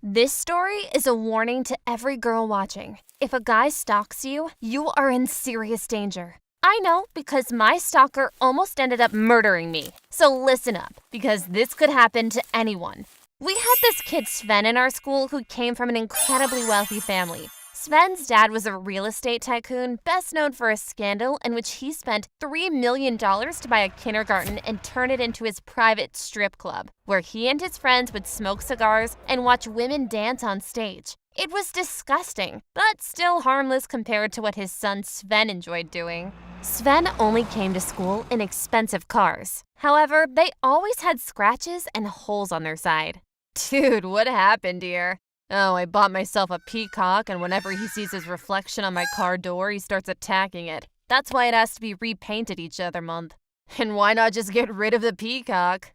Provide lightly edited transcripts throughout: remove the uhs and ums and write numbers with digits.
This story is a warning to every girl watching. If a guy stalks you, you are in serious danger. I know because my stalker almost ended up murdering me. So listen up, because this could happen to anyone. We had this kid Sven in our school who came from an incredibly wealthy family. Sven's dad was a real estate tycoon, best known for a scandal in which he spent $3 million to buy a kindergarten and turn it into his private strip club, where he and his friends would smoke cigars and watch women dance on stage. It was disgusting, but still harmless compared to what his son Sven enjoyed doing. Sven only came to school in expensive cars. However, they always had scratches and holes on their side. Dude, what happened here? Oh, I bought myself a peacock, and whenever he sees his reflection on my car door, he starts attacking it. That's why it has to be repainted each other month. And why not just get rid of the peacock?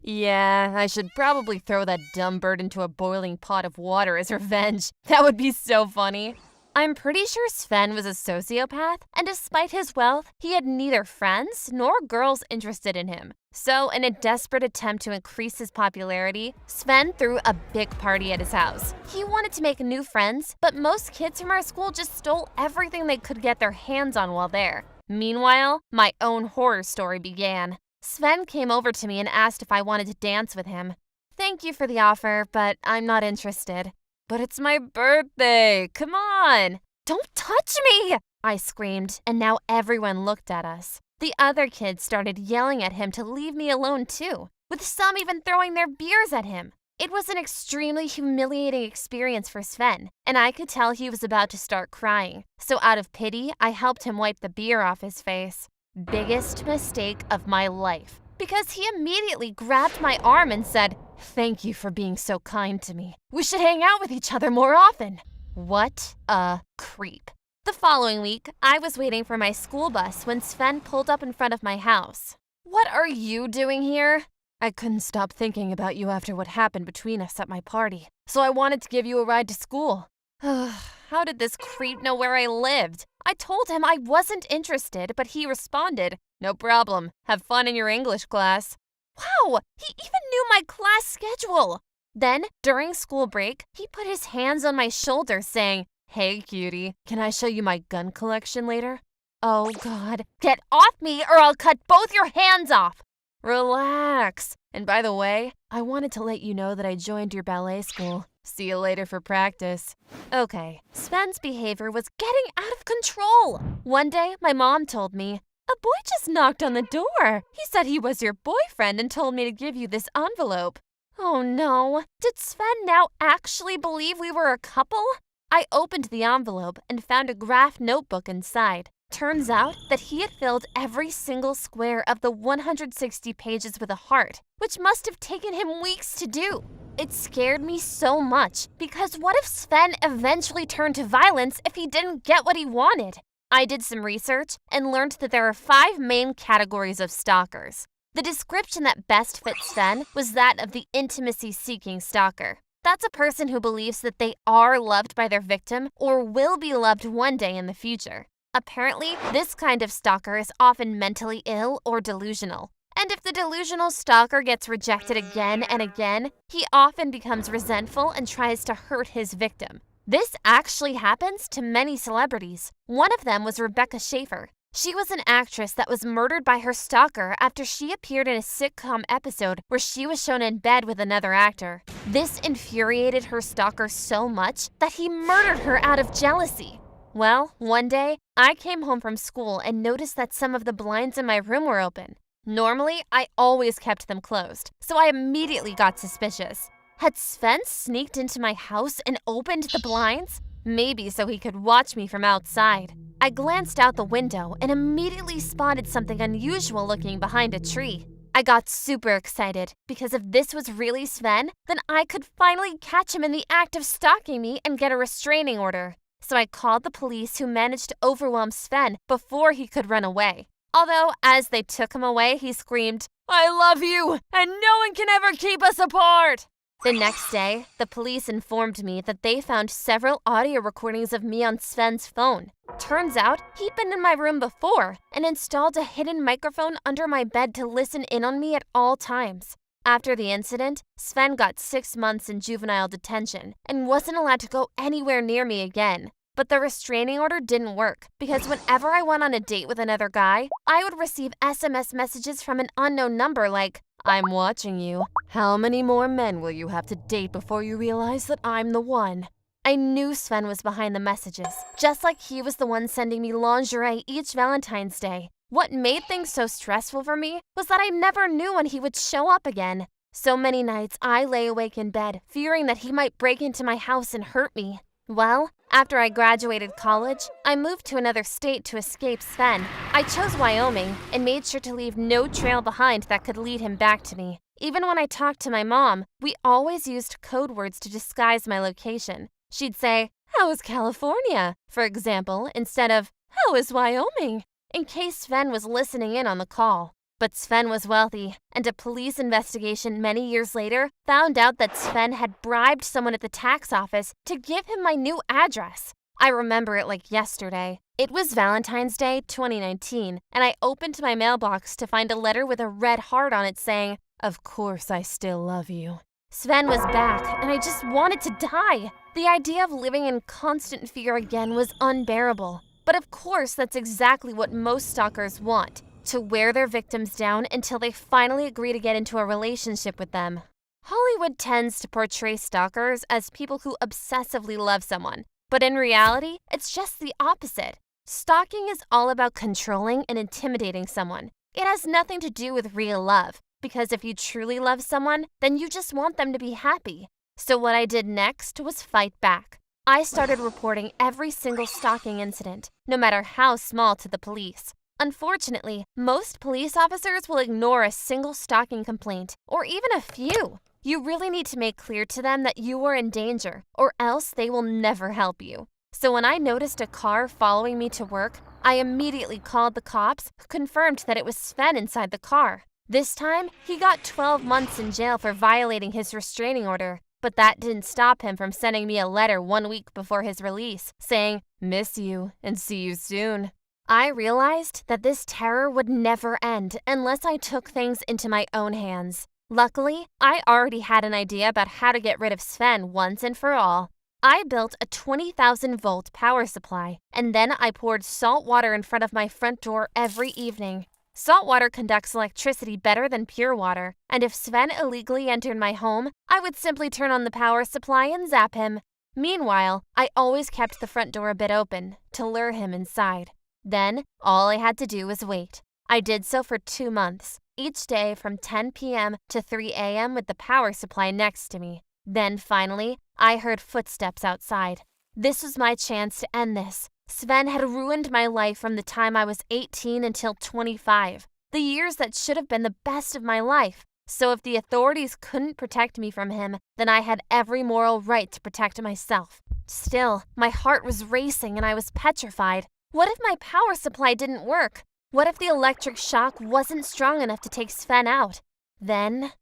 Yeah, I should probably throw that dumb bird into a boiling pot of water as revenge. That would be so funny. I'm pretty sure Sven was a sociopath, and despite his wealth, he had neither friends nor girls interested in him. So, in a desperate attempt to increase his popularity, Sven threw a big party at his house. He wanted to make new friends, but most kids from our school just stole everything they could get their hands on while there. Meanwhile, my own horror story began. Sven came over to me and asked if I wanted to dance with him. Thank you for the offer, but I'm not interested. But it's my birthday! Come on! Don't touch me! I screamed, and now everyone looked at us. The other kids started yelling at him to leave me alone too, with some even throwing their beers at him. It was an extremely humiliating experience for Sven, and I could tell he was about to start crying. So out of pity, I helped him wipe the beer off his face. Biggest mistake of my life, because he immediately grabbed my arm and said, "Thank you for being so kind to me. We should hang out with each other more often." What a creep. The following week, I was waiting for my school bus when Sven pulled up in front of my house. "What are you doing here?" "I couldn't stop thinking about you after what happened between us at my party, so I wanted to give you a ride to school." How did this creep know where I lived? I told him I wasn't interested, but he responded, "No problem. Have fun in your English class." Wow, he even knew my class schedule. Then, during school break, he put his hands on my shoulders saying, "Hey, cutie, can I show you my gun collection later?" Oh, God. Get off me or I'll cut both your hands off. Relax. And by the way, I wanted to let you know that I joined your ballet school. See you later for practice. Okay, Sven's behavior was getting out of control. One day, my mom told me, "A boy just knocked on the door. He said he was your boyfriend and told me to give you this envelope." Oh no, did Sven now actually believe we were a couple? I opened the envelope and found a graph notebook inside. Turns out that he had filled every single square of the 160 pages with a heart, which must have taken him weeks to do. It scared me so much, because what if Sven eventually turned to violence if he didn't get what he wanted? I did some research and learned that there are 5 main categories of stalkers. The description that best fits Sven was that of the intimacy-seeking stalker. That's a person who believes that they are loved by their victim or will be loved one day in the future. Apparently, this kind of stalker is often mentally ill or delusional. And if the delusional stalker gets rejected again and again, he often becomes resentful and tries to hurt his victim. This actually happens to many celebrities. One of them was Rebecca Schaeffer. She was an actress that was murdered by her stalker after she appeared in a sitcom episode where she was shown in bed with another actor. This infuriated her stalker so much that he murdered her out of jealousy. Well, one day, I came home from school and noticed that some of the blinds in my room were open. Normally, I always kept them closed, so I immediately got suspicious. Had Sven sneaked into my house and opened the blinds? Maybe so he could watch me from outside. I glanced out the window and immediately spotted something unusual looking behind a tree. I got super excited because if this was really Sven, then I could finally catch him in the act of stalking me and get a restraining order. So I called the police, who managed to overwhelm Sven before he could run away. Although, as they took him away, he screamed, "I love you, and no one can ever keep us apart!" The next day, the police informed me that they found several audio recordings of me on Sven's phone. Turns out, he'd been in my room before and installed a hidden microphone under my bed to listen in on me at all times. After the incident, Sven got 6 months in juvenile detention and wasn't allowed to go anywhere near me again. But the restraining order didn't work because whenever I went on a date with another guy, I would receive SMS messages from an unknown number like, "I'm watching you. How many more men will you have to date before you realize that I'm the one?" I knew Sven was behind the messages, just like he was the one sending me lingerie each Valentine's Day. What made things so stressful for me was that I never knew when he would show up again. So many nights I lay awake in bed, fearing that he might break into my house and hurt me. Well, after I graduated college, I moved to another state to escape Sven. I chose Wyoming and made sure to leave no trail behind that could lead him back to me. Even when I talked to my mom, we always used code words to disguise my location. She'd say, "How is California?" for example, instead of, "How is Wyoming?" in case Sven was listening in on the call. But Sven was wealthy, and a police investigation many years later found out that Sven had bribed someone at the tax office to give him my new address. I remember it like yesterday. It was Valentine's Day 2019, and I opened my mailbox to find a letter with a red heart on it saying, "Of course I still love you." Sven was back, and I just wanted to die. The idea of living in constant fear again was unbearable. But of course, that's exactly what most stalkers want, to wear their victims down until they finally agree to get into a relationship with them. Hollywood tends to portray stalkers as people who obsessively love someone, but in reality, it's just the opposite. Stalking is all about controlling and intimidating someone. It has nothing to do with real love, because if you truly love someone, then you just want them to be happy. So what I did next was fight back. I started reporting every single stalking incident, no matter how small, to the police. Unfortunately, most police officers will ignore a single stalking complaint, or even a few. You really need to make clear to them that you are in danger, or else they will never help you. So when I noticed a car following me to work, I immediately called the cops, who confirmed that it was Sven inside the car. This time, he got 12 months in jail for violating his restraining order. But that didn't stop him from sending me a letter 1 week before his release, saying, "Miss you and see you soon." I realized that this terror would never end unless I took things into my own hands. Luckily, I already had an idea about how to get rid of Sven once and for all. I built a 20,000-volt power supply, and then I poured salt water in front of my front door every evening. Salt water conducts electricity better than pure water, and if Sven illegally entered my home, I would simply turn on the power supply and zap him. Meanwhile, I always kept the front door a bit open to lure him inside. Then, all I had to do was wait. I did so for 2 months, each day from 10 p.m. to 3 a.m. with the power supply next to me. Then finally, I heard footsteps outside. This was my chance to end this. Sven had ruined my life from the time I was 18 until 25, the years that should have been the best of my life. So if the authorities couldn't protect me from him, then I had every moral right to protect myself. Still, my heart was racing and I was petrified. What if my power supply didn't work? What if the electric shock wasn't strong enough to take Sven out? Then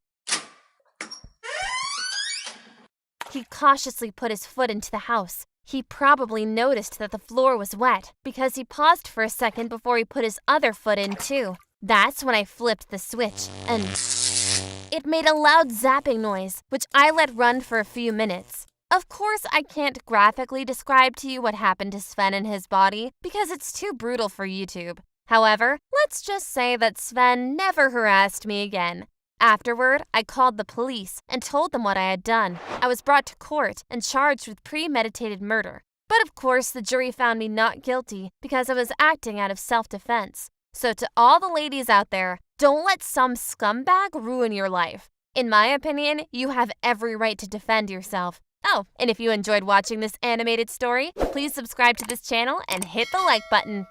he cautiously put his foot into the house. He probably noticed that the floor was wet because he paused for a second before he put his other foot in too. That's when I flipped the switch and it made a loud zapping noise, which I let run for a few minutes. Of course, I can't graphically describe to you what happened to Sven and his body because it's too brutal for YouTube. However, let's just say that Sven never harassed me again. Afterward, I called the police and told them what I had done. I was brought to court and charged with premeditated murder. But of course, the jury found me not guilty because I was acting out of self-defense. So to all the ladies out there, don't let some scumbag ruin your life. In my opinion, you have every right to defend yourself. Oh, and if you enjoyed watching this animated story, please subscribe to this channel and hit the like button.